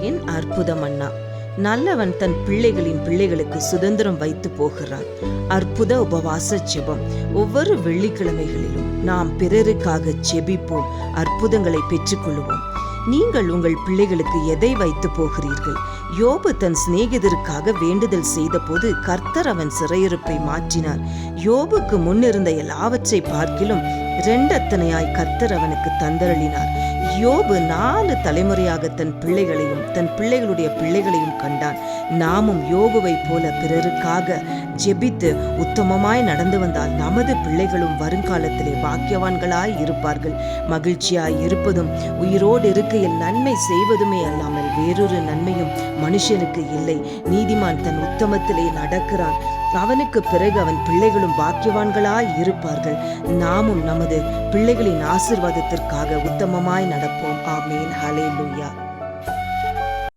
என் அற்புதம் அண்ணா. நல்லவன் தன் பிள்ளைகளுக்கு சுதந்திரம் வைத்து போகிறான். அற்புத உபவாச ஜெபம். ஒவ்வொரு வெள்ளிக்கிழமைகளிலும் நாம் பிறருக்காக ஜெபிப்போம், அற்புதங்களை பெற்றுக்கொள்வோம். நீங்கள் உங்கள் பிள்ளைகளுக்கு எதை வைத்து போகிறீர்கள்? யோபு தன் சிநேகிதருக்காக வேண்டுதல் செய்த போது கர்த்தர் அவன் சிறையிருப்பை மாற்றினார். யோபுக்கு முன்னிருந்த எல்லாவற்றை பார்க்கிலும் இரண்டத்தனையாய் கர்த்தர் அவனுக்கு தந்தருளினார். யோபு 4 தலைமுறையாக தன் பிள்ளைகளையும் தன் பிள்ளைகளுடைய பிள்ளைகளையும் கண்டான். நாமும் யோபுவை போல பிறருக்காக ஜெபித்து உத்தமமாய் நடந்து வந்தால் நமது பிள்ளைகளும் வருங்காலத்திலே பாக்கியவான்களாய் இருப்பார்கள். மகிழ்ச்சியாய் இருப்பதும் உயிரோடு இருக்கையில் நன்மை செய்வதுமே அல்லாமல் வேறொரு நன்மையும் மனுஷனுக்கு இல்லை. நீதிமான் தன் உத்தமத்திலே நடக்கிறான், அவனுக்கு பிறகு அவன் பிள்ளைகளும் பாக்கியவான்களாய் இருப்பார்கள். நாமும் நமது பிள்ளைகளின் ஆசீர்வாதத்திற்காக உத்தமமாய் நடப்போம். ஆமேன். ஹல்லேலூயா.